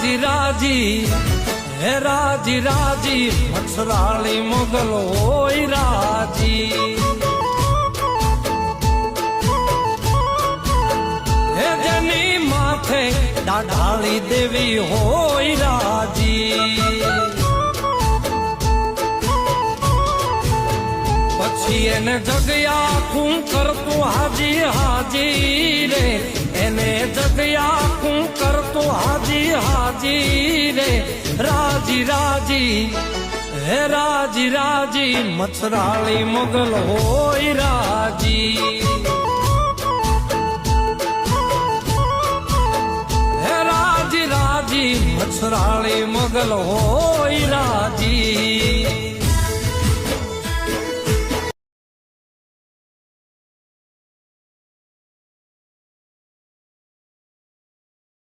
રાજી રાજી હે રાજી રાજી મચ્છરાળી મોગલ હોય રાજી હે જેની માથે દાઢાળી દેવી હોય રાજી પછી એને જગ્યા ખું કરતું હાજી હાજી રે એને જગ્યા ખું કરતું હાજી હાજી રે રાજી રાજી હે રાજી રાજી મચ્છરાળી મોગલ હોય રાજી હે રાજી રાજી મચ્છરાળી મોગલ હોય રાજી